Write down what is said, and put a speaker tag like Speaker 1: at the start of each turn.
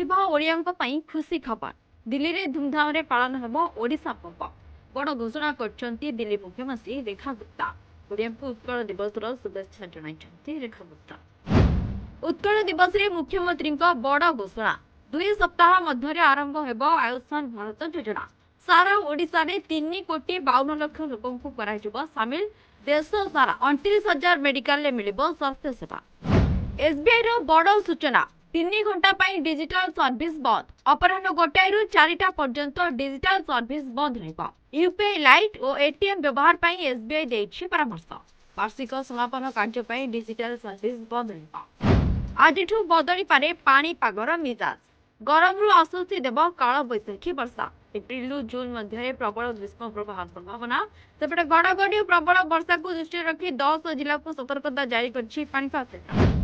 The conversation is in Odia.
Speaker 1: କରୁଥିବା ଓଡ଼ିଆଙ୍କ ପାଇଁ ଖୁସି ଖବର। ଦିଲ୍ଲୀରେ ଧୁମଧାମରେ ପାଳନ ହେବ ଓଡ଼ିଶା ପର୍ବ। ବଡ଼ ଘୋଷଣା କରିଛନ୍ତି ଦିଲ୍ଲୀ ମୁଖ୍ୟମନ୍ତ୍ରୀ ରେଖା ଗୁପ୍ତା। ଓଡ଼ିଆଙ୍କୁ ଉତ୍କଳ ଦିବସର ଶୁଭେଚ୍ଛା ଜଣାଇଛନ୍ତି ରେଖା ଗୁପ୍ତା। ଉତ୍କଳ ଦିବସରେ ମୁଖ୍ୟମନ୍ତ୍ରୀଙ୍କ ବଡ଼ ଘୋଷଣା। 2 ସପ୍ତାହ ମଧ୍ୟରେ ଆରମ୍ଭ ହେବ ଆୟୁଷ୍ମାନ ଭାରତ ଯୋଜନା। ସାରା ଓଡ଼ିଶାରେ 3,52 ଲକ୍ଷ ଲୋକଙ୍କୁ କରାଯିବ ସାମିଲ। ଦେଶ ସାରା 29,000 ମେଡିକାଲରେ ମିଳିବ ସ୍ୱାସ୍ଥ୍ୟ ସେବା। ଏସ୍ବିଆଇର ବଡ଼ ସୂଚନା। 3 ଘଣ୍ଟା ପାଇଁ ଡିଜିଟାଲ ସର୍ଭିସ ବନ୍ଦ। ଅପରାହ୍ନ 1ଟାରୁ 4ଟା ପର୍ଯ୍ୟନ୍ତ ଡିଜିଟାଲ ସର୍ଭିସ ବନ୍ଦ ରହିବ। ୟୁପିଆଇ ଲାଇଟ୍ ଓ ଏଟିଏମ୍ ବ୍ୟବହାର ପାଇଁ ଏସ୍ବିଆଇ ଦେଇଛି ପରାମର୍ଶ। ବାର୍ଷିକ ସମାପନ କାର୍ଯ୍ୟ ପାଇଁ ଡିଜିଟାଲ ସର୍ଭିସ ବନ୍ଦ ରହିବ। ଆଜିଠୁ ବଦଳିପାରେ ପାଣିପାଗର ମିଜାଜ। ଗରମରୁ ଆଶ୍ୱସ୍ତି ଦେବ କାଳବୈଶାଖୀ ବର୍ଷା। ଏପ୍ରିଲରୁ ଜୁନ ମଧ୍ୟରେ ପ୍ରବଳ ଗ୍ରୀଷ୍ମ ପ୍ରବାହ ସମ୍ଭାବନା। ସେପଟେ ଘଡ଼ଘଡ଼ି ଓ ପ୍ରବଳ ବର୍ଷାକୁ ଦୃଷ୍ଟିରେ ରଖି 10 ଜିଲ୍ଲାକୁ ସତର୍କତା ଜାରି କରିଛି ପାଣିପାଗ କେନ୍ଦ୍ର।